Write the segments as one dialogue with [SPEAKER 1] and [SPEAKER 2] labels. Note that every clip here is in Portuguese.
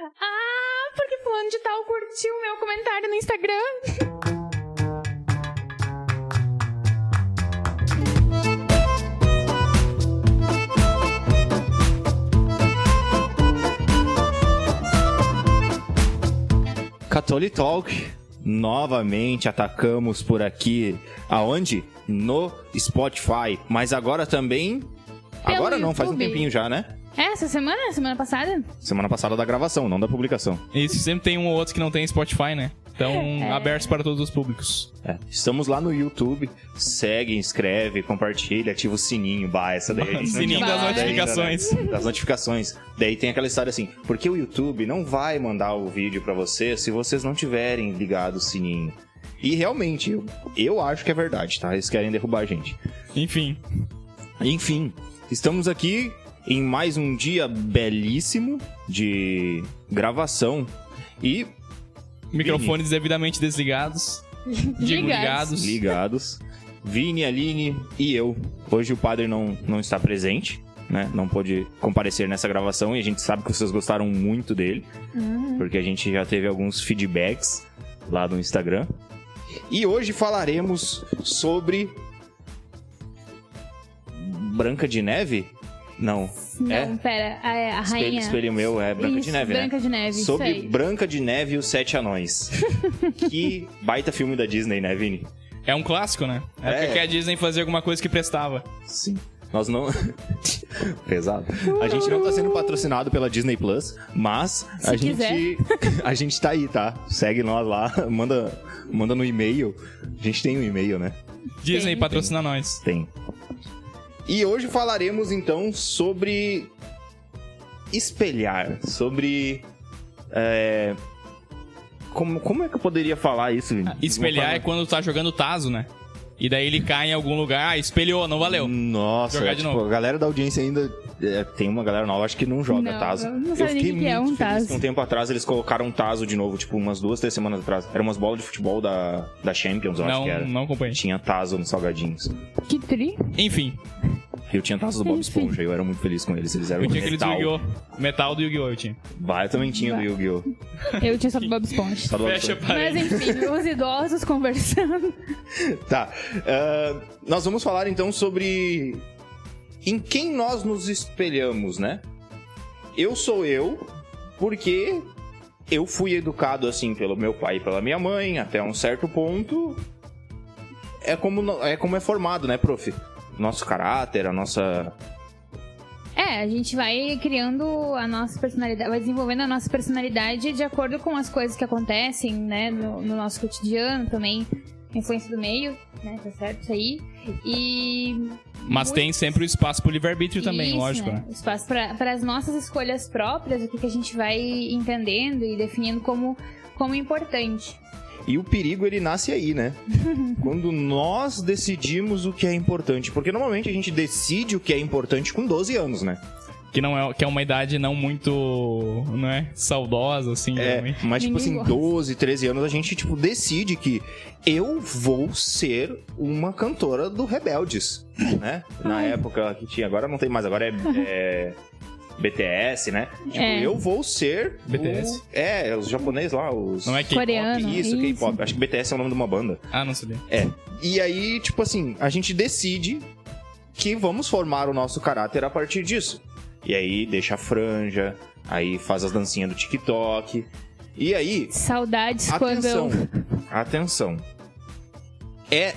[SPEAKER 1] Ah, porque fulano de tal curtiu o meu comentário no Instagram.
[SPEAKER 2] Catholic Talk, novamente atacamos por aqui, aonde? No Spotify, mas agora também, agora não, faz um tempinho já, né?
[SPEAKER 1] Essa semana? Semana passada?
[SPEAKER 2] Semana passada da gravação, não da publicação.
[SPEAKER 3] Isso, sempre tem um ou outro que não tem Spotify, né? Então, abertos para todos os públicos.
[SPEAKER 2] Estamos lá no YouTube, segue, inscreve, compartilha, ativa o sininho, essa daí.
[SPEAKER 3] Sininho das notificações.
[SPEAKER 2] Ainda, né? Das notificações. Daí tem aquela história assim, porque o YouTube não vai mandar o vídeo pra vocês se vocês não tiverem ligado o sininho. E realmente, eu acho que é verdade, tá? Eles querem derrubar a gente.
[SPEAKER 3] Enfim,
[SPEAKER 2] estamos aqui em mais um dia belíssimo de gravação e...
[SPEAKER 3] microfones devidamente desligados.
[SPEAKER 1] Ligados.
[SPEAKER 2] Vini, Aline e eu. Hoje o padre não está presente, né? Não pôde comparecer nessa gravação e a gente sabe que vocês gostaram muito dele. Porque a gente já teve alguns feedbacks lá no Instagram. E hoje falaremos sobre... Branca de Neve? Não,
[SPEAKER 1] pera, a rainha...
[SPEAKER 2] Espelho meu, é Branca de Neve,
[SPEAKER 1] Branca
[SPEAKER 2] né?
[SPEAKER 1] de Neve,
[SPEAKER 2] Sobre
[SPEAKER 1] isso aí.
[SPEAKER 2] Branca de Neve e os Sete Anões. Que baita filme da Disney, né, Vini?
[SPEAKER 3] é um clássico, né? É porque a Disney fazia alguma coisa que prestava.
[SPEAKER 2] Sim. Nós não... Pesado. A gente não tá sendo patrocinado pela Disney Plus, mas a gente tá aí, tá? Segue nós lá, manda no e-mail. A gente tem um e-mail, né?
[SPEAKER 3] Disney patrocina nós.
[SPEAKER 2] Tem. E hoje falaremos, então, sobre espelhar, sobre... Como é que eu poderia falar isso?
[SPEAKER 3] Espelhar é quando tu tá jogando tazo, né? E daí ele cai em algum lugar, espelhou, não valeu.
[SPEAKER 2] Nossa,
[SPEAKER 3] Jogar de novo.
[SPEAKER 2] a galera da audiência ainda... tem uma galera nova, acho que não joga tazo.
[SPEAKER 1] Eu não sei nem o que é um tazo.
[SPEAKER 2] Um tempo atrás eles colocaram um tazo de novo, tipo umas 2-3 semanas atrás. Eram umas bolas de futebol da Champions, eu acho que era.
[SPEAKER 3] Não acompanhei.
[SPEAKER 2] Tinha tazo nos salgadinhos.
[SPEAKER 1] Que tri.
[SPEAKER 3] Enfim,
[SPEAKER 2] Eu tinha tazo do Bob Esponja, eu era muito feliz com eles. Eles eram
[SPEAKER 3] eu tinha aquele do
[SPEAKER 2] metal.
[SPEAKER 3] Yu-Gi-Oh! Metal do Yu-Gi-Oh! Eu tinha.
[SPEAKER 2] Eu também tinha do Yu-Gi-Oh!
[SPEAKER 1] Eu tinha só do Bob Esponja.
[SPEAKER 2] Só do Bob
[SPEAKER 3] Fecha
[SPEAKER 2] Esponja.
[SPEAKER 3] a
[SPEAKER 1] Mas
[SPEAKER 3] parede.
[SPEAKER 1] enfim, os idosos conversando.
[SPEAKER 2] Tá. Nós vamos falar então sobre em quem nós nos espelhamos, né? Eu sou eu porque eu fui educado assim pelo meu pai e pela minha mãe até um certo ponto. É como é formado, né, prof? Nosso caráter, a nossa...
[SPEAKER 1] A gente vai criando a nossa personalidade, vai desenvolvendo a nossa personalidade de acordo com as coisas que acontecem, né, no nosso cotidiano também, a influência do meio, né, tá certo isso aí,
[SPEAKER 3] Mas tem sempre o espaço pro livre-arbítrio também,
[SPEAKER 1] isso,
[SPEAKER 3] lógico, né?
[SPEAKER 1] O espaço para as nossas escolhas próprias, o que a gente vai entendendo e definindo como importante.
[SPEAKER 2] E o perigo, ele nasce aí, né? Quando nós decidimos o que é importante. Porque normalmente a gente decide o que é importante com 12 anos, né?
[SPEAKER 3] Que é uma idade não muito, não é, saudosa, assim, realmente.
[SPEAKER 2] Mas tipo
[SPEAKER 1] Ninguém
[SPEAKER 2] assim,
[SPEAKER 1] gosta.
[SPEAKER 2] 12, 13 anos a gente tipo decide que eu vou ser uma cantora do Rebeldes, né? Na época que tinha, agora não tem mais, agora é BTS, né? Tipo, eu vou ser
[SPEAKER 3] BTS?
[SPEAKER 2] os japoneses lá, os...
[SPEAKER 3] Não é K-pop?
[SPEAKER 1] Coreano.
[SPEAKER 2] Isso, K-pop. Acho que BTS é o nome de uma banda.
[SPEAKER 3] Ah, não sabia.
[SPEAKER 2] E aí, tipo assim, a gente decide que vamos formar o nosso caráter a partir disso. E aí deixa a franja, aí faz as dancinhas do TikTok. E aí...
[SPEAKER 1] Saudades quando eu...
[SPEAKER 2] Atenção. É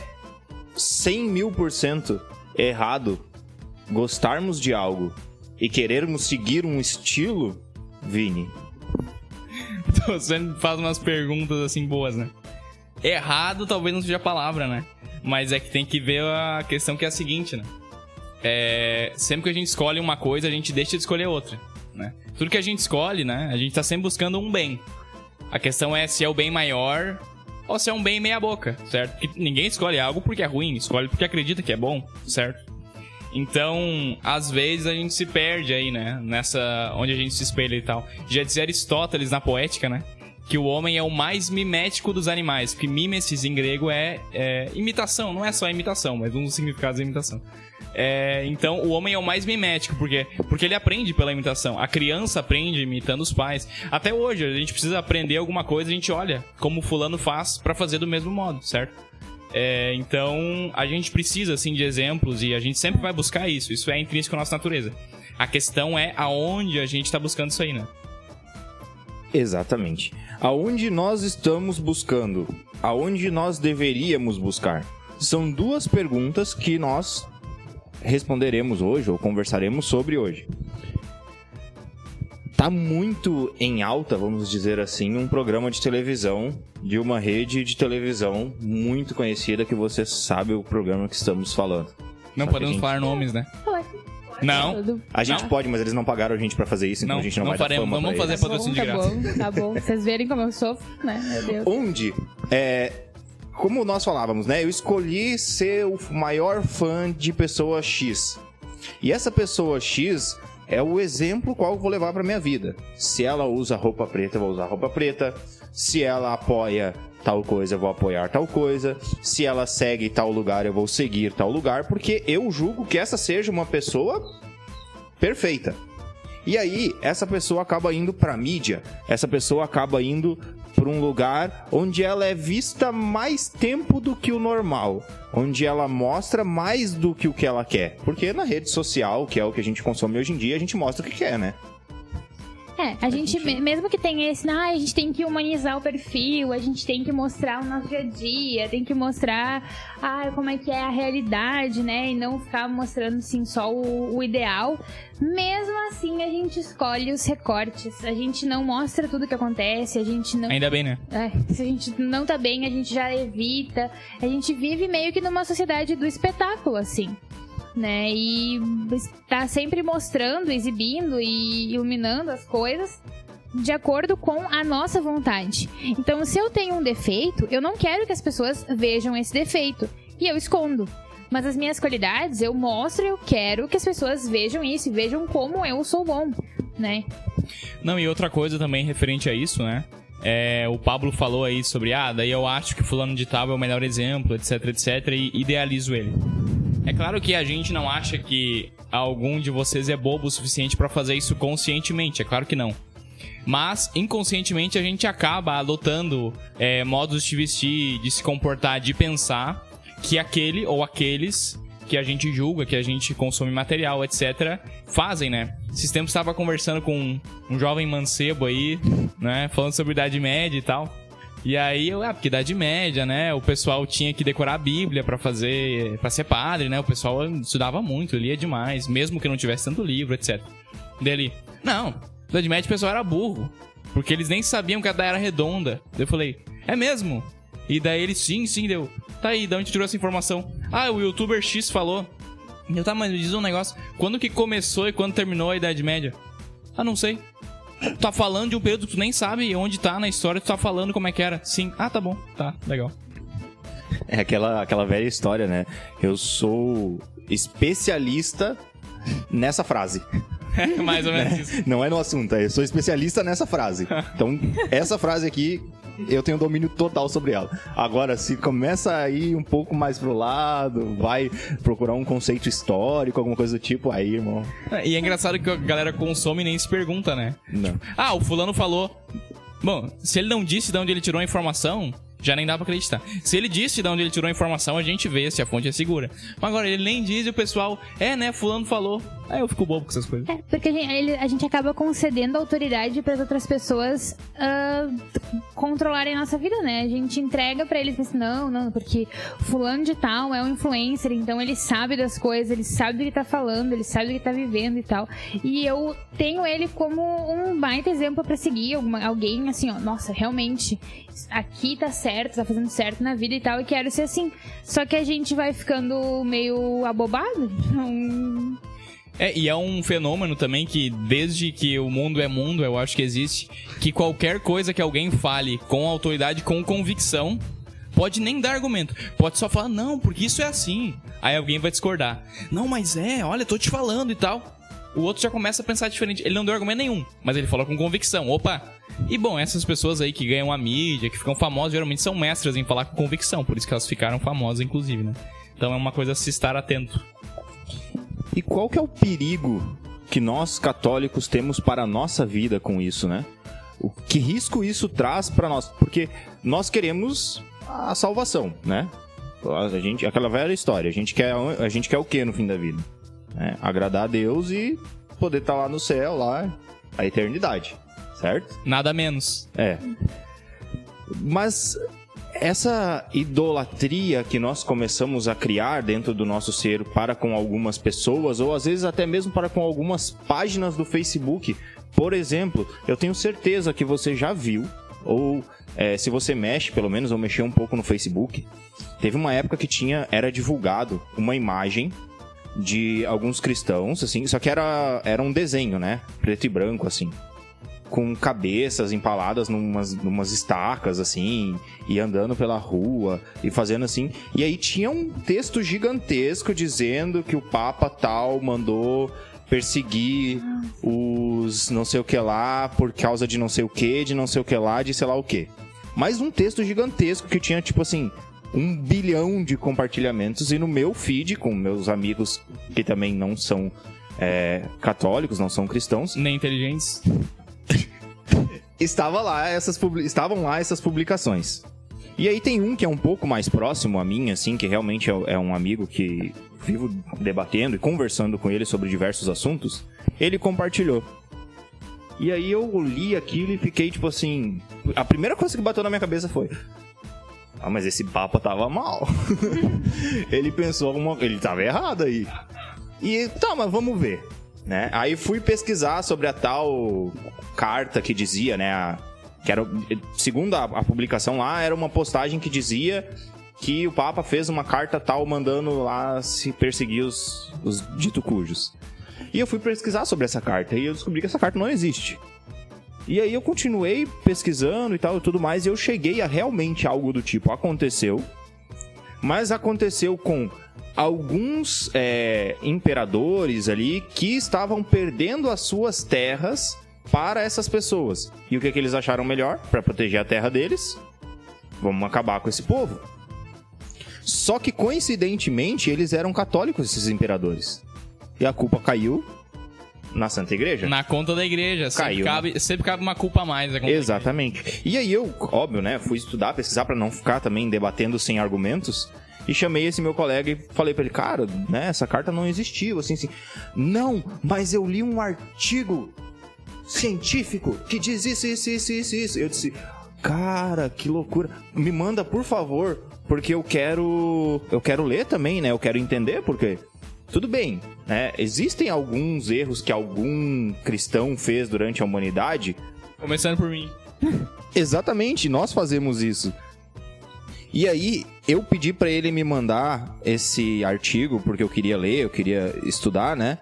[SPEAKER 2] 100.000% errado gostarmos de algo e querermos seguir um estilo, Vini?
[SPEAKER 3] Você me faz umas perguntas assim boas, né? Errado talvez não seja a palavra, né? Mas é que tem que ver a questão que é a seguinte, né? Sempre que a gente escolhe uma coisa, a gente deixa de escolher outra, né? Tudo que a gente escolhe, né? A gente tá sempre buscando um bem. A questão é se é o bem maior ou se é um bem meia boca, certo? Porque ninguém escolhe algo porque é ruim, escolhe porque acredita que é bom, certo? Então, às vezes a gente se perde aí, né? Nessa... onde a gente se espelha e tal. Já dizia Aristóteles na Poética, né? que o homem é o mais mimético dos animais, porque mimesis em grego é imitação, não é só imitação, mas um dos significados é imitação. Então o homem é o mais mimético, porque ele aprende pela imitação. A criança aprende imitando os pais. Até hoje, a gente precisa aprender alguma coisa, a gente olha como fulano faz pra fazer do mesmo modo, certo? Então a gente precisa assim de exemplos e a gente sempre vai buscar isso. Isso é intrínseco à nossa natureza. A questão é aonde a gente tá buscando isso aí, né?
[SPEAKER 2] Exatamente. Aonde nós estamos buscando? Aonde nós deveríamos buscar? São duas perguntas que nós responderemos hoje ou conversaremos sobre hoje. Tá muito em alta, vamos dizer assim, um programa de televisão de uma rede de televisão muito conhecida, que você sabe o programa que estamos falando.
[SPEAKER 3] Não podemos falar nomes, né? Não.
[SPEAKER 2] A gente pode, mas eles não pagaram a gente pra fazer isso, então a gente não vai
[SPEAKER 3] faremos,
[SPEAKER 2] dar fama
[SPEAKER 3] não vamos fazer patrocínio de graça.
[SPEAKER 1] Tá bom. Vocês verem como eu sofro, né? Meu Deus.
[SPEAKER 2] Onde, como nós falávamos, né? Eu escolhi ser o maior fã de pessoa X. E essa pessoa X é o exemplo qual eu vou levar pra minha vida. Se ela usa roupa preta, eu vou usar roupa preta. Se ela apoia tal coisa, eu vou apoiar tal coisa. Se ela segue tal lugar, eu vou seguir tal lugar, porque eu julgo que essa seja uma pessoa perfeita. E aí, essa pessoa acaba indo pra mídia, essa pessoa acaba indo pra um lugar onde ela é vista mais tempo do que o normal, onde ela mostra mais do que o que ela quer. Porque na rede social, que é o que a gente consome hoje em dia, a gente mostra o que quer, né?
[SPEAKER 1] A gente, mesmo que tenha esse, a gente tem que humanizar o perfil, a gente tem que mostrar o nosso dia a dia, tem que mostrar como é que é a realidade, né? E não ficar mostrando, assim, só o ideal. Mesmo assim, a gente escolhe os recortes. A gente não mostra tudo que acontece, a gente não...
[SPEAKER 3] Ainda bem, né?
[SPEAKER 1] Se a gente não tá bem, a gente já evita. A gente vive meio que numa sociedade do espetáculo, assim, né? E está sempre mostrando, exibindo e iluminando as coisas de acordo com a nossa vontade. Então, se eu tenho um defeito, eu não quero que as pessoas vejam esse defeito e eu escondo. Mas as minhas qualidades eu mostro, eu quero que as pessoas vejam isso e vejam como eu sou bom, né?
[SPEAKER 3] Não, e outra coisa também referente a isso, né? O Pablo falou aí sobre, daí eu acho que fulano de tal é o melhor exemplo, etc, etc, e idealizo ele. É claro que a gente não acha que algum de vocês é bobo o suficiente pra fazer isso conscientemente, é claro que não. Mas, inconscientemente, a gente acaba adotando modos de vestir, de se comportar, de pensar que aquele ou aqueles que a gente julga, que a gente consome material, etc, fazem, né? Esses tempos estava conversando com um jovem mancebo aí, né? Falando sobre Idade Média e tal. E aí, porque Idade Média, né? O pessoal tinha que decorar a Bíblia pra ser padre, né? O pessoal estudava muito, lia demais, mesmo que não tivesse tanto livro, etc. Dele, não, Idade Média o pessoal era burro, porque eles nem sabiam que a Terra era redonda. Daí eu falei, é mesmo? E daí ele, sim, deu. Tá aí, de onde tirou essa informação? O youtuber X falou. Eu, mas me diz um negócio, quando que começou e quando terminou a Idade Média? Não sei. Tu tá falando de um período que tu nem sabe onde tá na história, tu tá falando como é que era. Sim. Tá bom. Tá, legal.
[SPEAKER 2] É aquela velha história, né? Eu sou especialista nessa frase.
[SPEAKER 3] Mais ou menos isso.
[SPEAKER 2] Não é no assunto, eu sou especialista nessa frase. Então, essa frase aqui, eu tenho domínio total sobre ela. Agora, se começa a ir um pouco mais pro lado, vai procurar um conceito histórico, alguma coisa do tipo, aí, irmão...
[SPEAKER 3] E é engraçado que a galera consome e nem se pergunta, né?
[SPEAKER 2] Não.
[SPEAKER 3] O fulano falou... Bom, se ele não disse de onde ele tirou a informação, já nem dá pra acreditar. Se ele disse de onde ele tirou a informação, a gente vê se a fonte é segura. Mas agora, ele nem diz e o pessoal... né, fulano falou. Aí eu fico bobo com essas coisas.
[SPEAKER 1] Porque a gente acaba concedendo autoridade para as outras pessoas controlarem a nossa vida, né? A gente entrega pra eles assim, não, porque fulano de tal é um influencer, então ele sabe das coisas, ele sabe do que tá falando, ele sabe do que tá vivendo e tal. E eu tenho ele como um baita exemplo pra seguir, alguém assim, nossa, realmente, aqui tá certo, tá fazendo certo na vida e tal, e quero ser assim. Só que a gente vai ficando meio abobado,
[SPEAKER 3] E é um fenômeno também que, desde que o mundo é mundo, eu acho que existe, que qualquer coisa que alguém fale com autoridade, com convicção, pode nem dar argumento. Pode só falar, não, porque isso é assim. Aí alguém vai discordar. Não, mas olha, tô te falando e tal. o outro já começa a pensar diferente. Ele não deu argumento nenhum, mas ele falou com convicção. Opa! E bom, essas pessoas aí que ganham a mídia, que ficam famosas, geralmente são mestras em falar com convicção. Por isso que elas ficaram famosas, inclusive, né? Então é uma coisa a se estar atento.
[SPEAKER 2] E qual que é o perigo que nós católicos temos para a nossa vida com isso, né? Que risco isso traz para nós? Porque nós queremos a salvação, né? Aquela velha história, a gente quer o quê no fim da vida? Agradar a Deus e poder estar lá no céu, lá, a eternidade, certo?
[SPEAKER 3] Nada menos.
[SPEAKER 2] Mas essa idolatria que nós começamos a criar dentro do nosso ser para com algumas pessoas, ou às vezes até mesmo para com algumas páginas do Facebook, por exemplo, eu tenho certeza que você já viu, ou se você mexe, pelo menos, ou mexeu um pouco no Facebook, teve uma época que era divulgado uma imagem de alguns cristãos, assim, só que era um desenho, né? Preto e branco, assim, com cabeças empaladas numas estacas, assim, e andando pela rua, e fazendo assim. E aí tinha um texto gigantesco dizendo que o Papa tal mandou perseguir os não sei o que lá por causa de não sei o que, de não sei o que lá, de sei lá o que. Mais um texto gigantesco que tinha, tipo assim, 1 bilhão de compartilhamentos, e no meu feed, com meus amigos que também não são católicos, não são cristãos,
[SPEAKER 3] nem inteligentes,
[SPEAKER 2] estavam lá essas publicações. E aí tem um que é um pouco mais próximo a mim, assim, que realmente é um amigo que vivo debatendo e conversando com ele sobre diversos assuntos. Ele compartilhou. E aí eu li aquilo e fiquei tipo assim... A primeira coisa que bateu na minha cabeça foi... mas esse Papa tava mal. Ele pensou ele tava errado aí. E mas vamos ver, né? Aí fui pesquisar sobre a tal carta que dizia, né? Que era, segundo a publicação lá, era uma postagem que dizia que o Papa fez uma carta tal mandando lá se perseguir os dito cujos. E eu fui pesquisar sobre essa carta e eu descobri que essa carta não existe. E aí eu continuei pesquisando e tal e tudo mais, e eu cheguei a realmente algo do tipo, aconteceu, mas aconteceu com alguns imperadores ali que estavam perdendo as suas terras para essas pessoas. E o que eles acharam melhor? Para proteger a terra deles, vamos acabar com esse povo. Só que, coincidentemente, eles eram católicos, esses imperadores. E a culpa caiu na Santa Igreja.
[SPEAKER 3] Na conta da igreja.
[SPEAKER 2] Caiu.
[SPEAKER 3] Sempre cabe uma culpa a mais.
[SPEAKER 2] Exatamente. E aí eu, óbvio, né, fui estudar, pesquisar pra não ficar também debatendo sem argumentos. E chamei esse meu colega e falei pra ele, cara, né, essa carta não existiu, assim. Não, mas eu li um artigo científico que diz isso. Eu disse, cara, que loucura. Me manda, por favor, porque eu quero ler também, né, eu quero entender, porque... Tudo bem, né? Existem alguns erros que algum cristão fez durante a humanidade.
[SPEAKER 3] Começando por mim.
[SPEAKER 2] Exatamente, nós fazemos isso. E aí, eu pedi pra ele me mandar esse artigo, porque eu queria ler, eu queria estudar, né?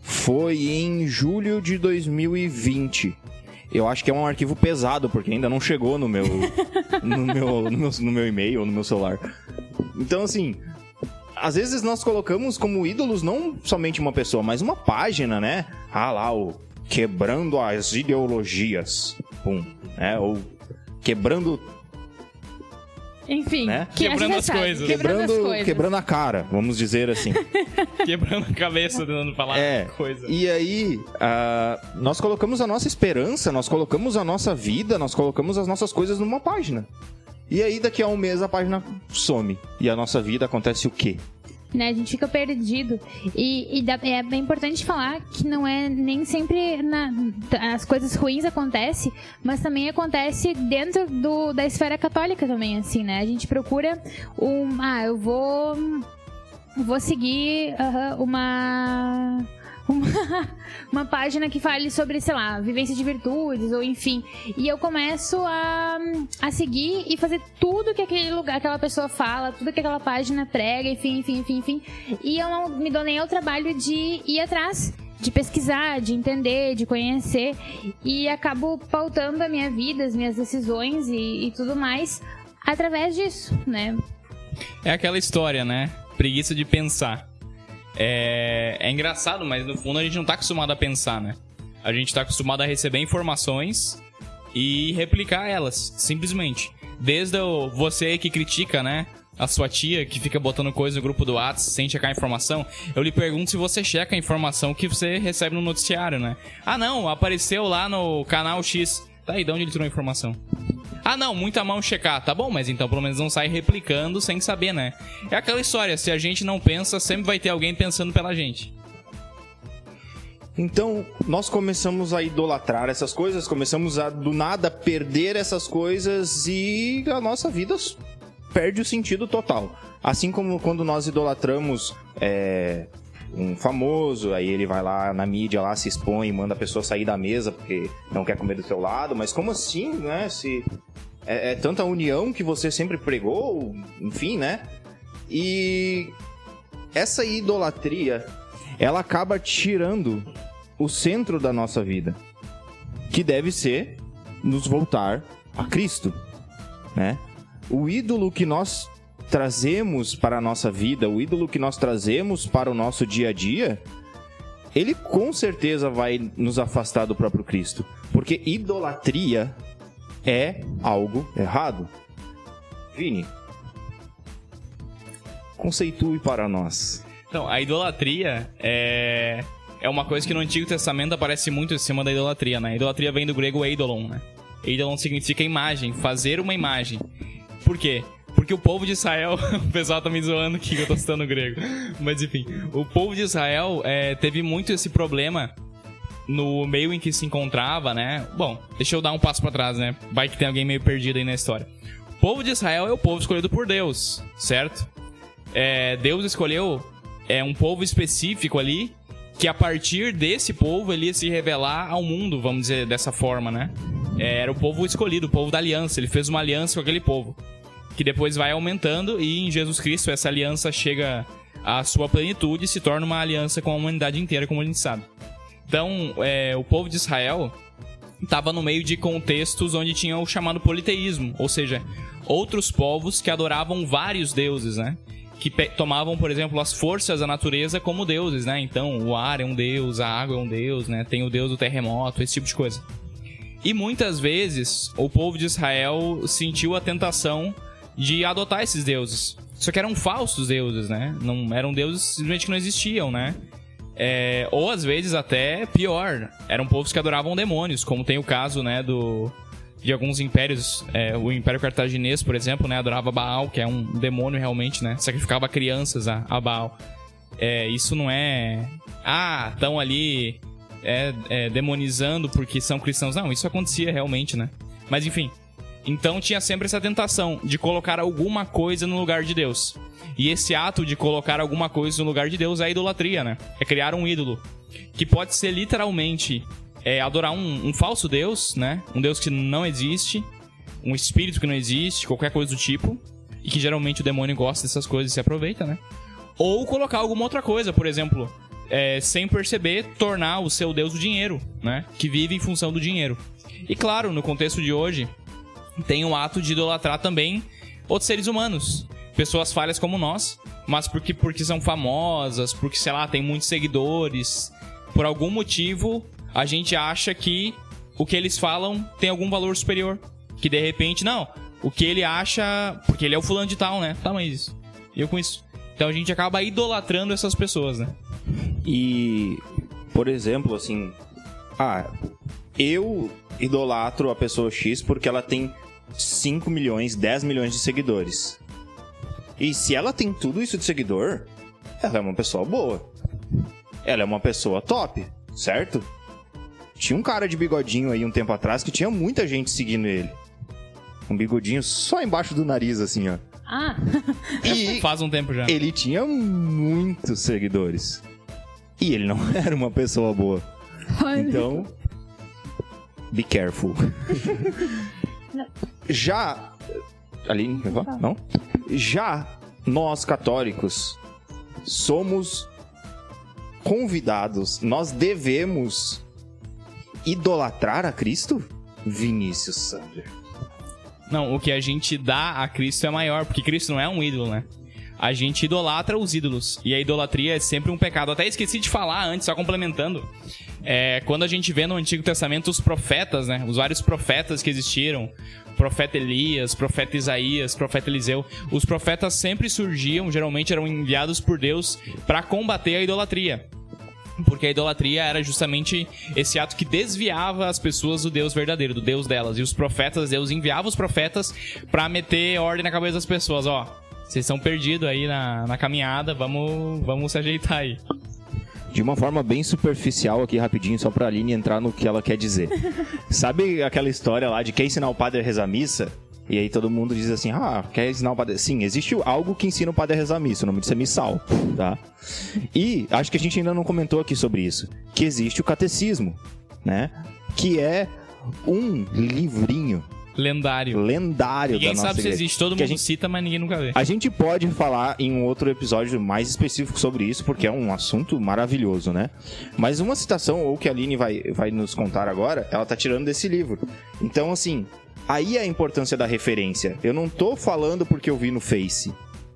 [SPEAKER 2] Foi em julho de 2020. Eu acho que é um arquivo pesado, porque ainda não chegou no meu e-mail ou no meu celular. Então, assim... Às vezes nós colocamos como ídolos não somente uma pessoa, mas uma página, né? Lá, o Quebrando as Ideologias. Ou Quebrando...
[SPEAKER 1] Enfim,
[SPEAKER 2] né?
[SPEAKER 3] Quebrando as coisas.
[SPEAKER 2] Quebrando a cara, vamos dizer assim.
[SPEAKER 3] Quebrando a cabeça, tentando falar coisa.
[SPEAKER 2] E aí, nós colocamos a nossa esperança, nós colocamos a nossa vida, nós colocamos as nossas coisas numa página. E aí, daqui a um mês, a página some. E a nossa vida acontece o quê?
[SPEAKER 1] Né, a gente fica perdido. E é bem importante falar que não é nem sempre as coisas ruins acontecem, mas também acontece dentro da esfera católica também, assim, né? A gente procura eu vou seguir uma página que fale sobre, sei lá, vivência de virtudes, ou enfim. E eu começo a seguir e fazer tudo que aquela pessoa fala, tudo que aquela página prega, enfim. E eu não me dou nem ao trabalho de ir atrás, de pesquisar, de entender, de conhecer. E acabo pautando a minha vida, as minhas decisões e tudo mais através disso, né?
[SPEAKER 3] É aquela história, né? Preguiça de pensar. É engraçado, mas no fundo a gente não tá acostumado a pensar, né? A gente tá acostumado a receber informações e replicar elas, simplesmente. Desde você que critica, né? A sua tia que fica botando coisa no grupo do WhatsApp sem checar a informação, eu lhe pergunto se você checa a informação que você recebe no noticiário, né? Ah, não, apareceu lá no canal X. Tá aí, de onde ele tirou a informação? Ah, não, muita mão checar. Tá bom, mas então pelo menos não sai replicando sem saber, né? É aquela história, se a gente não pensa, sempre vai ter alguém pensando pela gente.
[SPEAKER 2] Então, nós começamos a idolatrar essas coisas, começamos a, do nada, perder essas coisas e a nossa vida perde o sentido total. Assim como quando nós idolatramos um famoso, aí ele vai lá na mídia, lá se expõe e manda a pessoa sair da mesa porque não quer comer do seu lado, mas como assim, né? Se é tanta união que você sempre pregou, enfim, né? E essa idolatria, ela acaba tirando o centro da nossa vida, que deve ser nos voltar a Cristo, né? O ídolo que nós trazemos para a nossa vida, o ídolo que nós trazemos para o nosso dia a dia, ele com certeza vai nos afastar do próprio Cristo, porque idolatria é algo errado. Vini, conceitue para nós.
[SPEAKER 3] Então, a idolatria é uma coisa que no Antigo Testamento aparece muito em cima da idolatria, né? A idolatria vem do grego eidolon, né? Eidolon significa imagem, fazer uma imagem. Por quê? Porque o povo de Israel... O pessoal tá me zoando aqui que eu tô citando o grego. Mas enfim, o povo de Israel teve muito esse problema no meio em que se encontrava, né? Bom, deixa eu dar um passo pra trás, né? Vai que tem alguém meio perdido aí na história. O povo de Israel é o povo escolhido por Deus, certo? Deus escolheu um povo específico ali, que a partir desse povo ele ia se revelar ao mundo, vamos dizer dessa forma, né? Era o povo escolhido, o povo da aliança. Ele fez uma aliança com aquele povo, que depois vai aumentando e em Jesus Cristo essa aliança chega à sua plenitude e se torna uma aliança com a humanidade inteira, como a gente sabe. Então, o povo de Israel estava no meio de contextos onde tinha o chamado politeísmo, ou seja, outros povos que adoravam vários deuses, né? Que tomavam, por exemplo, as forças da natureza como deuses, né? Então, o ar é um deus, a água é um deus, né? Tem o deus do terremoto, esse tipo de coisa. E muitas vezes, o povo de Israel sentiu a tentação de adotar esses deuses. Só que eram falsos deuses, né? Não, eram deuses simplesmente que não existiam, né? Ou às vezes até pior, eram povos que adoravam demônios, como tem o caso, né, de alguns impérios. O Império Cartaginês, por exemplo, né, adorava Baal, que é um demônio realmente, né? Sacrificava crianças a Baal. Isso não é... estão ali demonizando porque são cristãos. Não, isso acontecia realmente, né? Mas enfim, então tinha sempre essa tentação de colocar alguma coisa no lugar de Deus. E esse ato de colocar alguma coisa no lugar de Deus é a idolatria, né? É criar um ídolo, que pode ser literalmente adorar um falso Deus, né? Um Deus que não existe, um espírito que não existe, qualquer coisa do tipo, e que geralmente o demônio gosta dessas coisas e se aproveita, né? Ou colocar alguma outra coisa, por exemplo, sem perceber, tornar o seu Deus o dinheiro, né? Que vive em função do dinheiro. E claro, no contexto de hoje, tem o ato de idolatrar também outros seres humanos, pessoas falhas como nós, mas porque são famosas, porque, sei lá, tem muitos seguidores. Por algum motivo, a gente acha que o que eles falam tem algum valor superior. Que de repente, não, o que ele acha, porque ele é o fulano de tal, né? Tá, mas isso. E eu com isso. Então a gente acaba idolatrando essas pessoas, né?
[SPEAKER 2] E, por exemplo, assim, eu idolatro a pessoa X porque ela tem 5 milhões, 10 milhões de seguidores. E se ela tem tudo isso de seguidor, ela é uma pessoa boa. Ela é uma pessoa top, certo? Tinha um cara de bigodinho aí um tempo atrás que tinha muita gente seguindo ele. Um bigodinho só embaixo do nariz, assim, ó. E
[SPEAKER 3] faz um tempo já.
[SPEAKER 2] Ele tinha muitos seguidores. E ele não era uma pessoa boa. Então, be careful. Já... Aline, não? Já nós, católicos, somos convidados, nós devemos idolatrar a Cristo? Vinícius Sander.
[SPEAKER 3] Não, o que a gente dá a Cristo é maior, porque Cristo não é um ídolo, né? a gente idolatra os ídolos. E a idolatria é sempre um pecado. Até esqueci de falar antes, só complementando. Quando a gente vê no Antigo Testamento os profetas, né? Os vários profetas que existiram. Profeta Elias, profeta Isaías, profeta Eliseu. Os profetas sempre surgiam, geralmente eram enviados por Deus para combater a idolatria. Porque a idolatria era justamente esse ato que desviava as pessoas do Deus verdadeiro, do Deus delas. E os profetas, Deus enviava os profetas pra meter ordem na cabeça das pessoas. Ó, vocês estão perdidos aí na caminhada, vamos se ajeitar aí.
[SPEAKER 2] De uma forma bem superficial aqui, rapidinho, só pra Aline entrar no que ela quer dizer. Sabe aquela história lá de quer ensinar o padre a rezar a missa? E aí todo mundo diz assim, quer ensinar o padre... Sim, existe algo que ensina o padre a rezar a missa, o nome disso é missal, tá? E acho que a gente ainda não comentou aqui sobre isso, que existe o catecismo, né? Que é um livrinho lendário
[SPEAKER 3] ninguém
[SPEAKER 2] da nossa igreja.
[SPEAKER 3] Ninguém sabe se existe, todo mundo cita, mas ninguém nunca vê.
[SPEAKER 2] A gente pode falar em um outro episódio mais específico sobre isso, porque é um assunto maravilhoso, né? Mas uma citação, ou que a Aline vai nos contar agora, ela tá tirando desse livro. Então, assim... Aí é a importância da referência. Eu não tô falando porque eu vi no Face.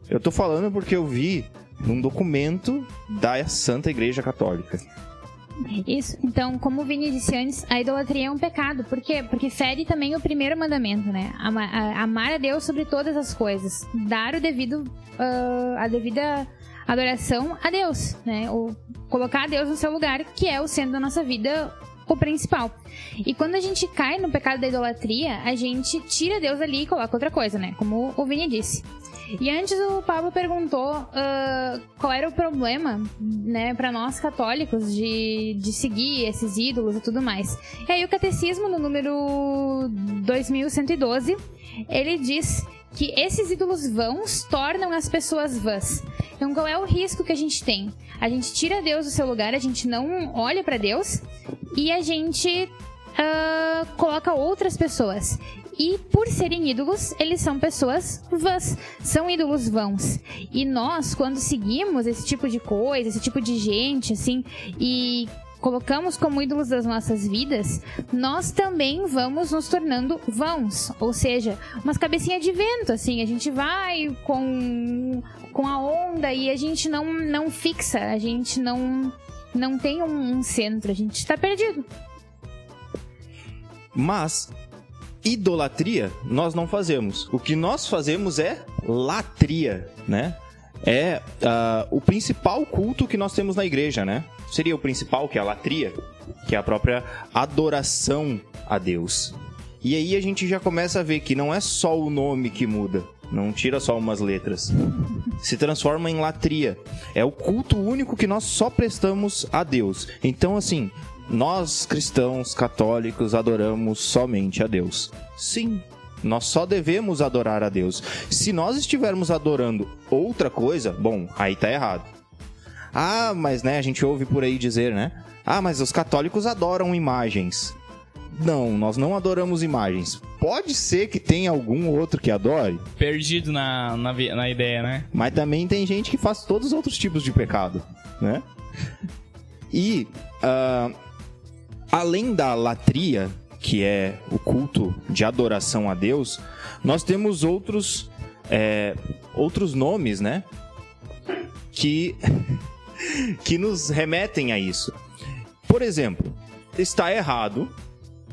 [SPEAKER 2] Eu tô falando porque eu vi num documento da Santa Igreja Católica.
[SPEAKER 1] Isso. Então, como o Vini disse antes, a idolatria é um pecado. Por quê? Porque fere também o primeiro mandamento, né? Amar a Deus sobre todas as coisas. Dar a devida adoração a Deus, né? Ou colocar a Deus no seu lugar, que é o centro da nossa vida, o principal. E quando a gente cai no pecado da idolatria, a gente tira Deus ali e coloca outra coisa, né? Como o Vini disse. E antes o Pablo perguntou qual era o problema, né, para nós católicos de seguir esses ídolos e tudo mais. E aí o catecismo, no número 2112, ele diz que esses ídolos vãos tornam as pessoas vãs. Então qual é o risco que a gente tem? A gente tira Deus do seu lugar, a gente não olha para Deus e a gente coloca outras pessoas. E por serem ídolos, eles são pessoas vãs, são ídolos vãos. E nós, quando seguimos esse tipo de coisa, esse tipo de gente, assim, e colocamos como ídolos das nossas vidas, nós também vamos nos tornando vãos. Ou seja, umas cabecinhas de vento, assim, a gente vai com a onda e a gente não fixa, a gente não tem um centro, a gente está perdido.
[SPEAKER 2] Mas idolatria nós não fazemos. O que nós fazemos é latria, né? É o principal culto que nós temos na igreja, né? Seria o principal, que é a latria, que é a própria adoração a Deus. E aí a gente já começa a ver que não é só o nome que muda, não tira só umas letras. Se transforma em latria. É o culto único que nós só prestamos a Deus. Então, assim, nós cristãos católicos adoramos somente a Deus. Sim, nós só devemos adorar a Deus. Se nós estivermos adorando outra coisa, bom, aí tá errado. Mas né, a gente ouve por aí dizer, né? Mas os católicos adoram imagens. Não, nós não adoramos imagens. Pode ser que tenha algum outro que adore.
[SPEAKER 3] Perdido na ideia, né?
[SPEAKER 2] Mas também tem gente que faz todos os outros tipos de pecado, né? E além da latria, que é o culto de adoração a Deus, nós temos outros nomes, né? Que nos remetem a isso. Por exemplo, está errado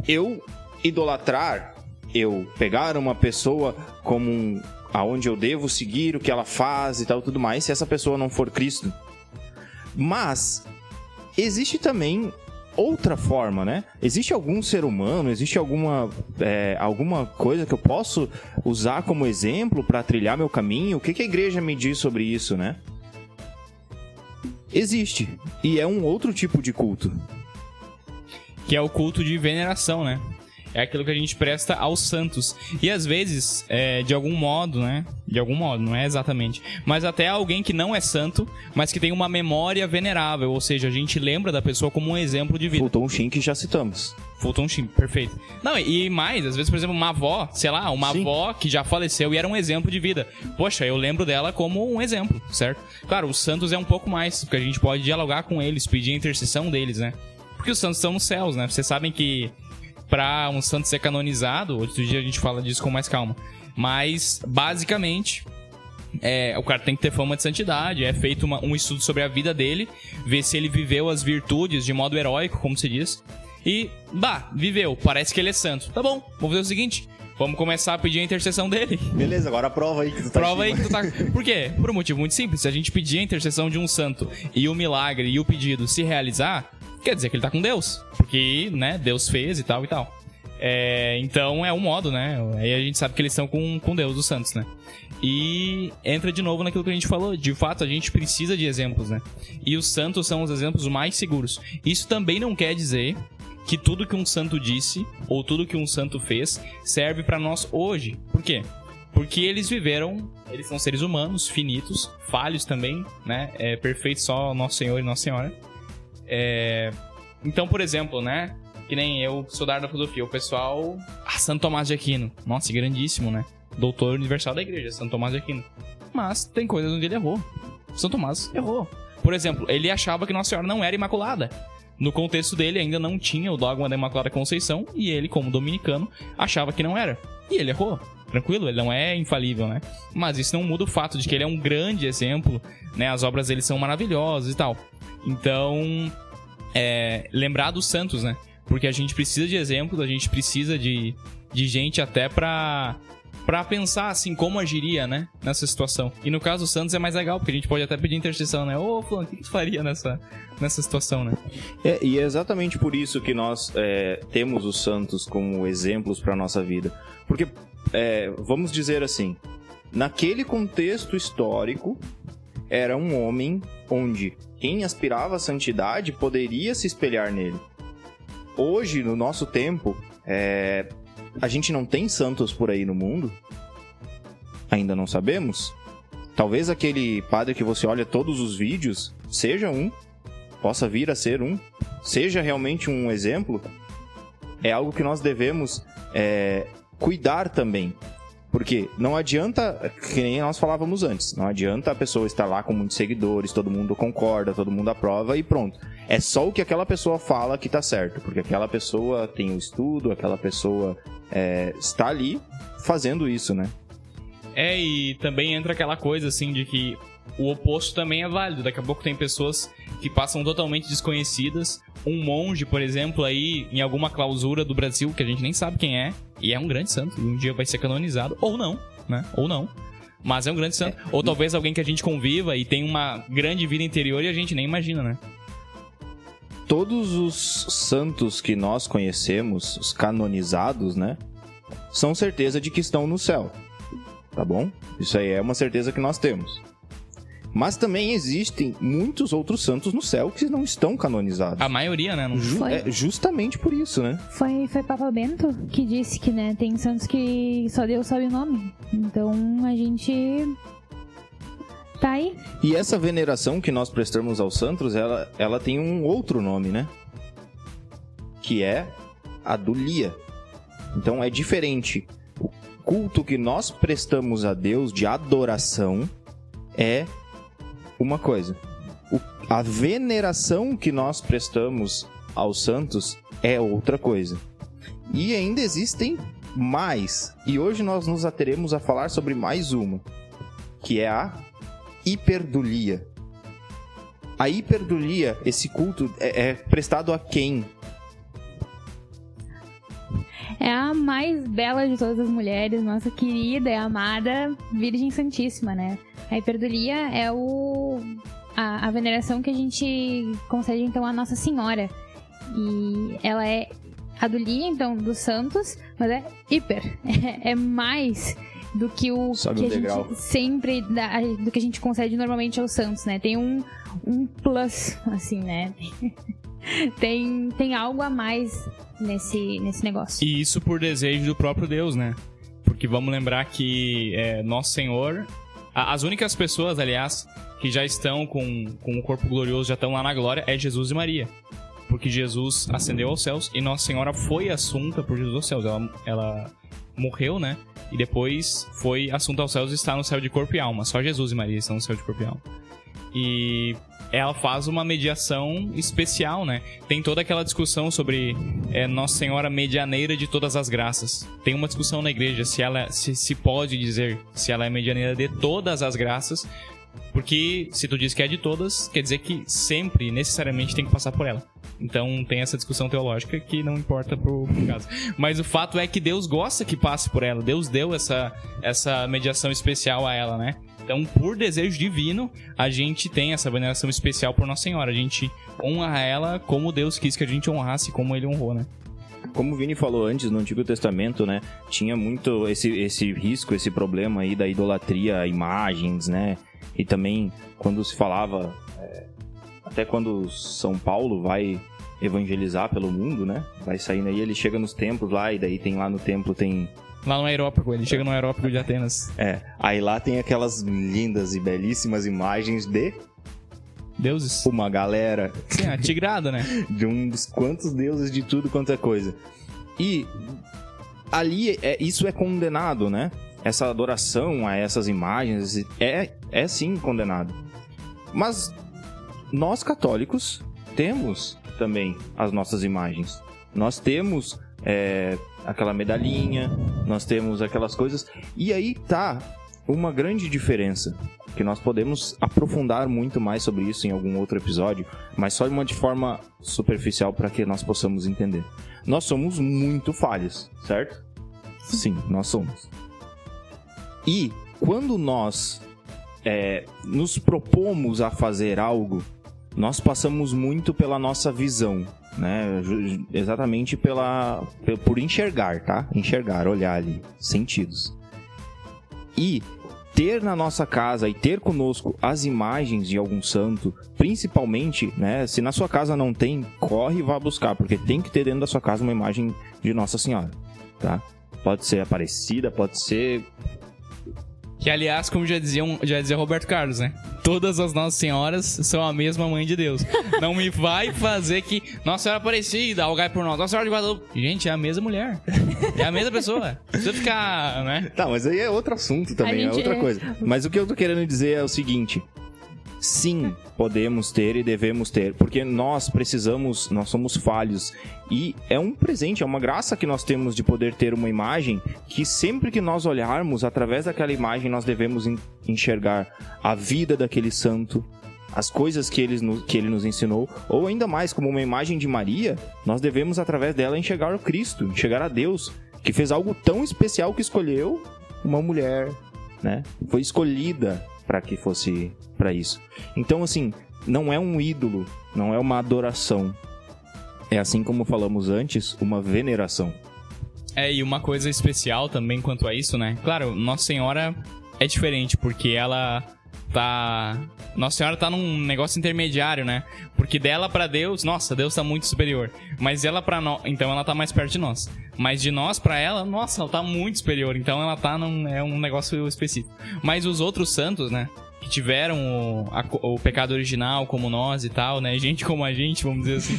[SPEAKER 2] eu idolatrar, eu pegar uma pessoa como aonde eu devo seguir o que ela faz e tal, tudo mais, se essa pessoa não for Cristo. Mas existe também outra forma, né? Existe algum ser humano, existe alguma coisa que eu posso usar como exemplo para trilhar meu caminho? O que a igreja me diz sobre isso, né? Existe. E é um outro tipo de culto.
[SPEAKER 3] Que é o culto de veneração, né? É aquilo que a gente presta aos santos. E às vezes, de algum modo, né? De algum modo, não é exatamente. Mas até alguém que não é santo, mas que tem uma memória venerável. Ou seja, a gente lembra da pessoa como um exemplo de vida.
[SPEAKER 2] Fulton Sheen, que já citamos.
[SPEAKER 3] Fulton Sheen, perfeito. Não, e mais, às vezes, por exemplo, uma avó, sei lá, uma Sim. avó que já faleceu e era um exemplo de vida. Poxa, eu lembro dela como um exemplo, certo? Claro, os santos é um pouco mais, porque a gente pode dialogar com eles, pedir a intercessão deles, né? Porque os santos estão nos céus, né? Vocês sabem que para um santo ser canonizado, outro dia a gente fala disso com mais calma, mas basicamente o cara tem que ter fama de santidade, é feito um estudo sobre a vida dele, ver se ele viveu as virtudes de modo heróico, como se diz. E, viveu, parece que ele é santo. Tá bom, vamos fazer o seguinte, vamos começar a pedir a intercessão dele.
[SPEAKER 2] Beleza, agora prova aí que tu tá
[SPEAKER 3] Prova aí que tu tá... Por quê? Por um motivo muito simples. Se a gente pedir a intercessão de um santo e o milagre e o pedido se realizar, quer dizer que ele tá com Deus. Porque, né, Deus fez e tal e tal. Então é um modo, né? Aí a gente sabe que eles estão com Deus, os santos, né? E entra de novo naquilo que a gente falou. De fato, a gente precisa de exemplos, né? E os santos são os exemplos mais seguros. Isso também não quer dizer que tudo que um santo disse ou tudo que um santo fez serve pra nós hoje. Por quê? Porque eles são seres humanos, finitos, falhos também, né? Perfeito só Nosso Senhor e Nossa Senhora. Então, por exemplo, né? Que nem eu sou da área da filosofia, o pessoal... Santo Tomás de Aquino. Nossa, grandíssimo, né? Doutor universal da igreja, Santo Tomás de Aquino. Mas tem coisas onde ele errou. Santo Tomás errou. Por exemplo, ele achava que Nossa Senhora não era imaculada. No contexto dele, ainda não tinha o dogma da Imaculada Conceição, e ele, como dominicano, achava que não era. E ele errou. Tranquilo, ele não é infalível, né? Mas isso não muda o fato de que ele é um grande exemplo, né? As obras dele são maravilhosas e tal. Então, lembrar dos santos, né? Porque a gente precisa de exemplos, a gente precisa de gente até pra pensar, assim, como agiria, né? Nessa situação. E no caso dos santos é mais legal, porque a gente pode até pedir intercessão, né? Ô, Fulano, o que tu faria nessa situação, né?
[SPEAKER 2] E é exatamente por isso que nós temos os santos como exemplos pra nossa vida. Porque, vamos dizer assim, naquele contexto histórico, era um homem onde quem aspirava à santidade poderia se espelhar nele. Hoje, no nosso tempo, a gente não tem santos por aí no mundo? Ainda não sabemos? Talvez aquele padre que você olha todos os vídeos seja possa vir a ser seja realmente um exemplo. É algo que nós devemos cuidar também. Porque não adianta, que nem nós falávamos antes, não adianta a pessoa estar lá com muitos seguidores, todo mundo concorda, todo mundo aprova e pronto. É só o que aquela pessoa fala que tá certo, porque aquela pessoa tem o estudo, aquela pessoa está ali fazendo isso, né?
[SPEAKER 3] E também entra aquela coisa, assim, de que o oposto também é válido. Daqui a pouco tem pessoas que passam totalmente desconhecidas. Um monge, por exemplo, aí em alguma clausura do Brasil, que a gente nem sabe quem é, e é um grande santo, e um dia vai ser canonizado, ou não, né? Ou não. Mas é um grande santo. Ou talvez alguém que a gente conviva e tem uma grande vida interior e a gente nem imagina, né?
[SPEAKER 2] Todos os santos que nós conhecemos, os canonizados, né? São certeza de que estão no céu. Tá bom? Isso aí é uma certeza que nós temos. Mas também existem muitos outros santos no céu que não estão canonizados.
[SPEAKER 3] A maioria, né?
[SPEAKER 2] Justamente por isso, né?
[SPEAKER 1] Foi Papa Bento que disse que, né, tem santos que só Deus sabe o nome. Então a gente tá aí.
[SPEAKER 2] E essa veneração que nós prestamos aos santos, ela tem um outro nome, né? Que é a dulia. Então é diferente. O culto que nós prestamos a Deus de adoração é uma coisa. A veneração que nós prestamos aos santos é outra coisa. E ainda existem mais. E hoje nós nos ateremos a falar sobre mais uma, que é a hiperdulia. A hiperdulia, esse culto, é prestado a quem?
[SPEAKER 1] É a mais bela de todas as mulheres, nossa querida e amada Virgem Santíssima, né? A hiperdulia é a veneração que a gente concede, então, à Nossa Senhora. E ela é a dulia, então, dos santos, mas é hiper. É mais do que o que a gente sempre do que a gente concede normalmente aos santos, né? Tem um plus, assim, né? Tem algo a mais nesse negócio.
[SPEAKER 3] E isso por desejo do próprio Deus, né? Porque vamos lembrar que Nosso Senhor... As únicas pessoas, aliás, que já estão com o corpo glorioso, já estão lá na glória, é Jesus e Maria. Porque Jesus ascendeu aos céus e Nossa Senhora foi assunta por Jesus aos céus. Ela morreu, né? E depois foi assunta aos céus e está no céu de corpo e alma. Só Jesus e Maria estão no céu de corpo e alma. E ela faz uma mediação especial, né? Tem toda aquela discussão sobre Nossa Senhora medianeira de todas as graças. Tem uma discussão na igreja se pode dizer se ela é medianeira de todas as graças, porque se tu diz que é de todas, quer dizer que sempre, necessariamente, tem que passar por ela. Então tem essa discussão teológica que não importa pro caso. Mas o fato é que Deus gosta que passe por ela. Deus deu essa mediação especial a ela, né? Então, por desejo divino, a gente tem essa veneração especial por Nossa Senhora. A gente honra ela como Deus quis que a gente honrasse, como Ele honrou, né?
[SPEAKER 2] Como o Vini falou antes, no Antigo Testamento, né? Tinha muito esse risco, esse problema aí da idolatria a imagens, né? E também, quando se falava... até quando São Paulo vai evangelizar pelo mundo, né? Vai saindo aí, ele chega nos templos lá, e daí tem lá no templo, tem...
[SPEAKER 3] Lá no Aerópago, ele chega no Aerópago de Atenas.
[SPEAKER 2] Aí lá tem aquelas lindas e belíssimas imagens de...
[SPEAKER 3] Deuses.
[SPEAKER 2] Uma galera...
[SPEAKER 3] Sim, a tigrada, né?
[SPEAKER 2] De uns quantos deuses de tudo quanto é coisa. E ali, isso é condenado, né? Essa adoração a essas imagens é sim condenado. Mas nós católicos temos também as nossas imagens. Nós temos aquela medalhinha, nós temos aquelas coisas. E aí tá uma grande diferença, que nós podemos aprofundar muito mais sobre isso em algum outro episódio, mas só de forma superficial para que nós possamos entender. Nós somos muito falhos, certo? Sim, nós somos. E quando nós nos propomos a fazer algo, nós passamos muito pela nossa visão, né? Exatamente por enxergar, tá? Enxergar, olhar ali, sentidos. E ter na nossa casa e ter conosco as imagens de algum santo, principalmente, né? Se na sua casa não tem, corre e vá buscar, porque tem que ter dentro da sua casa uma imagem de Nossa Senhora, tá? Pode ser Aparecida, pode ser...
[SPEAKER 3] Que, aliás, como já dizia Roberto Carlos, né? Todas as Nossas Senhoras são a mesma Mãe de Deus. Não me vai fazer que Nossa Senhora Aparecida, rogai por nós. Nossa Senhora de Guadalupe. Gente, é a mesma mulher. É a mesma pessoa. Precisa ficar, né?
[SPEAKER 2] Tá, mas aí é outro assunto também, é outra coisa. Mas o que eu tô querendo dizer é o seguinte... Sim, podemos ter e devemos ter, porque nós somos falhos. E é um presente, é uma graça que nós temos de poder ter uma imagem que sempre que nós olharmos, através daquela imagem, nós devemos enxergar a vida daquele santo, as coisas que ele nos ensinou, ou ainda mais, como uma imagem de Maria, nós devemos, através dela, enxergar o Cristo, enxergar a Deus, que fez algo tão especial que escolheu uma mulher, né? Foi escolhida para que fosse para isso. Então, assim, não é um ídolo, não é uma adoração. É, assim como falamos antes, uma veneração.
[SPEAKER 3] E uma coisa especial também quanto a isso, né? Claro, Nossa Senhora é diferente, porque ela tá... Nossa Senhora tá num negócio intermediário, né? Porque dela pra Deus, nossa, Deus tá muito superior. Mas ela pra nós, então ela tá mais perto de nós. Mas de nós pra ela, nossa, ela tá muito superior. Então ela tá é um negócio específico. Mas os outros santos, né? Que tiveram o pecado original como nós e tal, né? Gente como a gente, vamos dizer assim.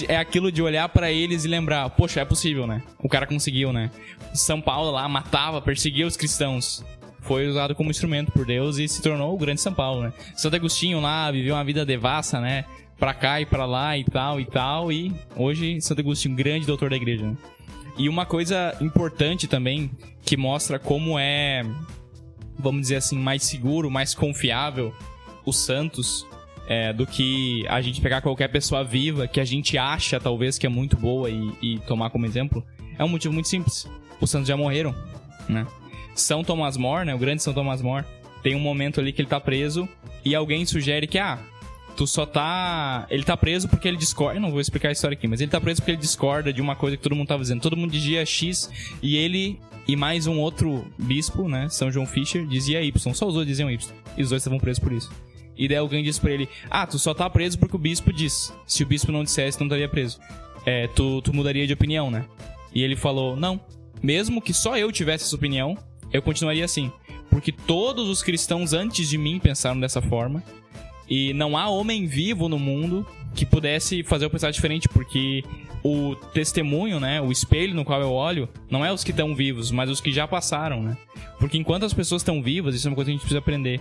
[SPEAKER 3] É aquilo de olhar pra eles e lembrar, poxa, é possível, né? O cara conseguiu, né? São Paulo lá matava, perseguia os cristãos. Foi usado como instrumento por Deus e se tornou o grande São Paulo, né? Santo Agostinho lá viveu uma vida devassa, né? Pra cá e pra lá e tal. E hoje Santo Agostinho, grande doutor da igreja, né? E uma coisa importante também, que mostra como é, vamos dizer assim, mais seguro, mais confiável os santos, do que a gente pegar qualquer pessoa viva que a gente acha talvez que é muito boa e tomar como exemplo. É um motivo muito simples. Os santos já morreram, né? São Tomás More, né? O grande São Tomás More, tem um momento ali que ele tá preso e alguém sugere que, tu só tá... Ele tá preso porque ele discorda... Eu não vou explicar a história aqui, mas ele tá preso porque ele discorda de uma coisa que todo mundo tava dizendo. Todo mundo dizia X e ele e mais um outro bispo, né? São João Fisher, dizia Y. Só os dois diziam Y. E os dois estavam presos por isso. E daí alguém disse pra ele, tu só tá preso porque o bispo diz. Se o bispo não dissesse, tu não estaria preso. Tu mudaria de opinião, né? E ele falou, não. Mesmo que só eu tivesse essa opinião, eu continuaria assim, porque todos os cristãos antes de mim pensaram dessa forma, e não há homem vivo no mundo que pudesse fazer eu pensar diferente, porque o testemunho, né, o espelho no qual eu olho, não é os que estão vivos, mas os que já passaram, né? Porque enquanto as pessoas estão vivas, isso é uma coisa que a gente precisa aprender,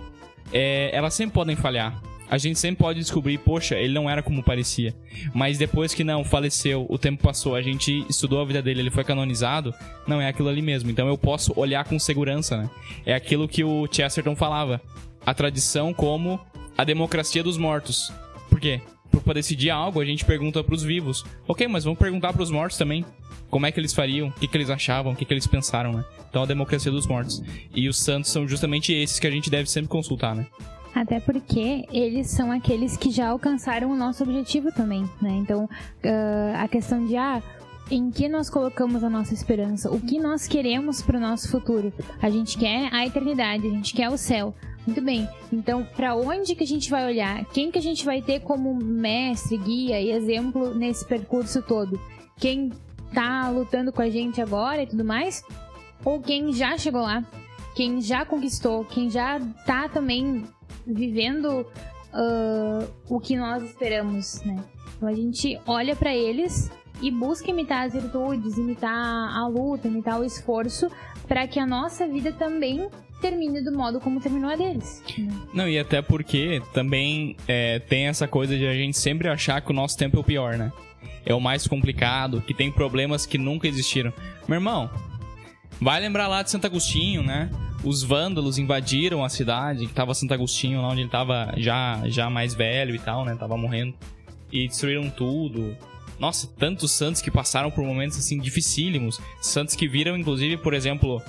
[SPEAKER 3] elas sempre podem falhar. A gente sempre pode descobrir, poxa, ele não era como parecia. Mas depois que faleceu, o tempo passou, a gente estudou a vida dele, ele foi canonizado, não é aquilo ali mesmo. Então eu posso olhar com segurança, né? É aquilo que o Chesterton falava. A tradição como a democracia dos mortos. Por quê? Porque para decidir algo, a gente pergunta pros vivos. Ok, mas vamos perguntar pros mortos também. Como é que eles fariam? O que eles achavam? O que eles pensaram, né? Então a democracia dos mortos. E os santos são justamente esses que a gente deve sempre consultar, né?
[SPEAKER 1] Até porque eles são aqueles que já alcançaram o nosso objetivo também, né? Então, a questão de, em que nós colocamos a nossa esperança? O que nós queremos para o nosso futuro? A gente quer a eternidade, a gente quer o céu. Muito bem, então, para onde que a gente vai olhar? Quem que a gente vai ter como mestre, guia e exemplo nesse percurso todo? Quem tá lutando com a gente agora e tudo mais? Ou quem já chegou lá? Quem já conquistou? Quem já tá também vivendo o que nós esperamos, né? Então a gente olha pra eles e busca imitar as virtudes, imitar a luta, imitar o esforço, para que a nossa vida também termine do modo como terminou a deles.
[SPEAKER 3] Não, e até porque também tem essa coisa de a gente sempre achar que o nosso tempo é o pior, né? É o mais complicado, que tem problemas que nunca existiram. Meu irmão, vai lembrar lá de Santo Agostinho, né? Os vândalos invadiram a cidade, que tava Santo Agostinho, lá onde ele tava já mais velho e tal, né? Tava morrendo. E destruíram tudo. Nossa, tantos santos que passaram por momentos, assim, dificílimos. Santos que viram, inclusive, por exemplo,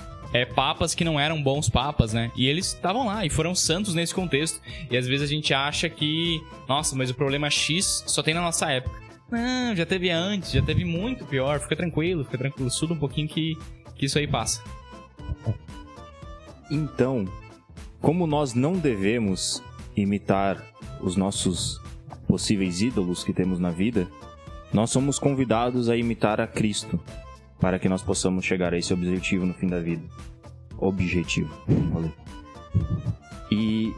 [SPEAKER 3] papas que não eram bons papas, né? E eles estavam lá e foram santos nesse contexto. E às vezes a gente acha que, nossa, mas o problema X só tem na nossa época. Não, já teve antes, já teve muito pior. Fica tranquilo, estuda um pouquinho que isso aí passa.
[SPEAKER 2] Então, como nós não devemos imitar os nossos possíveis ídolos que temos na vida, nós somos convidados a imitar a Cristo, para que nós possamos chegar a esse objetivo no fim da vida. Objetivo, falei. E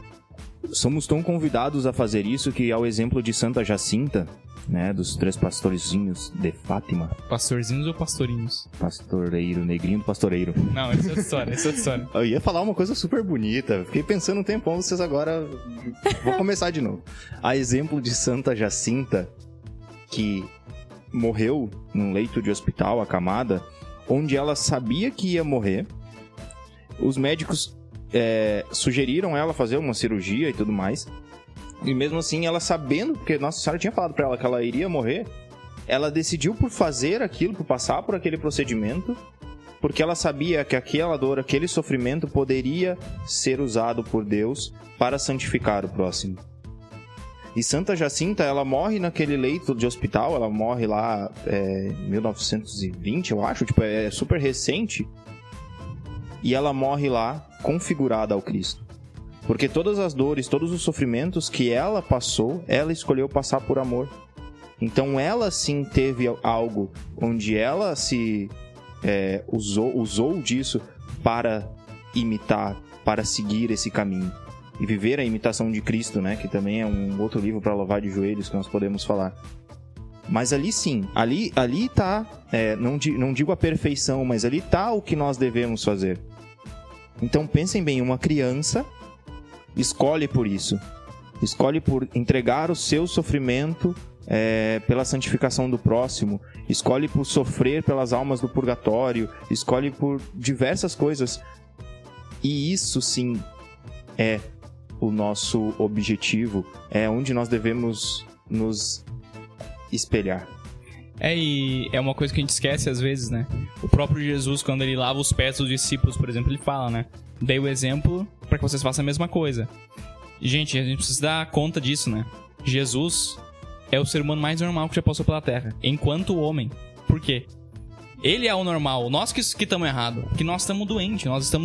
[SPEAKER 2] somos tão convidados a fazer isso que, ao exemplo de Santa Jacinta, né, dos 3 pastorzinhos de Fátima.
[SPEAKER 3] Pastorzinhos ou pastorinhos?
[SPEAKER 2] Pastoreiro, negrinho do pastoreiro.
[SPEAKER 3] Não, essa é outra história,
[SPEAKER 2] Eu ia falar uma coisa super bonita. Fiquei pensando um tempão, vocês agora... Vou começar de novo. A exemplo de Santa Jacinta, que morreu num leito de hospital, acamada, onde ela sabia que ia morrer. Os médicos sugeriram ela fazer uma cirurgia e tudo mais. E mesmo assim, ela sabendo, porque Nossa Senhora tinha falado pra ela que ela iria morrer, ela decidiu por fazer aquilo, por passar por aquele procedimento, porque ela sabia que aquela dor, aquele sofrimento poderia ser usado por Deus para santificar o próximo. E Santa Jacinta, ela morre naquele leito de hospital, ela morre lá em 1920, eu acho, tipo, é super recente, e ela morre lá configurada ao Cristo. Porque todas as dores, todos os sofrimentos que ela passou, ela escolheu passar por amor. Então ela sim teve algo onde ela se usou disso para imitar, para seguir esse caminho. E viver a imitação de Cristo, né? Que também é um outro livro para louvar de joelhos que nós podemos falar. Mas ali sim, ali tá, não digo a perfeição, mas ali tá o que nós devemos fazer. Então pensem bem, uma criança escolhe por isso. Escolhe por entregar o seu sofrimento pela santificação do próximo. Escolhe por sofrer pelas almas do purgatório. Escolhe por diversas coisas. E isso sim é o nosso objetivo. É onde nós devemos nos espelhar.
[SPEAKER 3] E é uma coisa que a gente esquece às vezes, né? O próprio Jesus, quando ele lava os pés dos discípulos, por exemplo, ele fala, né? Dei o exemplo para que vocês façam a mesma coisa. Gente, a gente precisa dar conta disso, né? Jesus é o ser humano mais normal que já passou pela Terra, enquanto homem. Por quê? Ele é o normal, nós que estamos errados, que nós estamos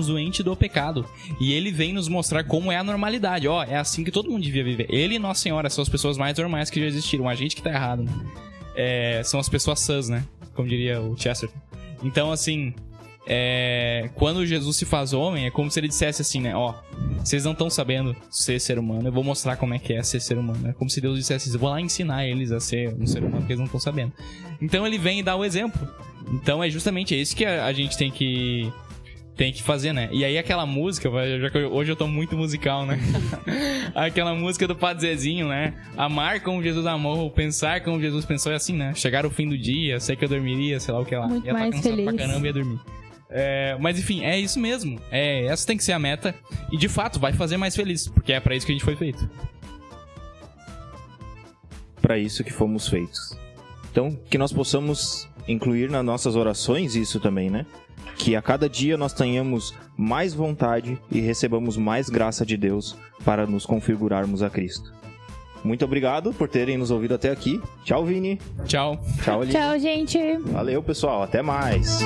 [SPEAKER 3] doentes do pecado. E ele vem nos mostrar como é a normalidade. É assim que todo mundo devia viver. Ele e Nossa Senhora são as pessoas mais normais que já existiram, a gente que tá errado, né? São as pessoas sãs, né? Como diria o Chesterton. Então, assim, quando Jesus se faz homem, é como se ele dissesse assim, né? Vocês não estão sabendo ser humano, eu vou mostrar como é que é ser ser humano. É como se Deus dissesse, eu vou lá ensinar eles a ser um ser humano, porque eles não estão sabendo. Então ele vem e dá o exemplo. Então é justamente isso que a gente tem que tem que fazer, né? E aí aquela música, já que hoje eu tô muito musical, né? Aquela música do Padre Zezinho, né? Amar como Jesus amou, pensar como Jesus pensou, é assim, né? Chegar o fim do dia, sei que eu dormiria, sei lá o que lá.
[SPEAKER 1] Muito
[SPEAKER 3] ia
[SPEAKER 1] mais
[SPEAKER 3] tá cansado
[SPEAKER 1] feliz.
[SPEAKER 3] pra caramba e ia dormir. Mas enfim, é isso mesmo. Essa tem que ser a meta. E de fato, vai fazer mais feliz, porque é pra isso que a gente foi feito.
[SPEAKER 2] Para isso que fomos feitos. Então, que nós possamos incluir nas nossas orações isso também, né? Que a cada dia nós tenhamos mais vontade e recebamos mais graça de Deus para nos configurarmos a Cristo. Muito obrigado por terem nos ouvido até aqui. Tchau, Vini.
[SPEAKER 3] Tchau.
[SPEAKER 2] Tchau, Aline.
[SPEAKER 1] Tchau, gente.
[SPEAKER 2] Valeu, pessoal. Até mais.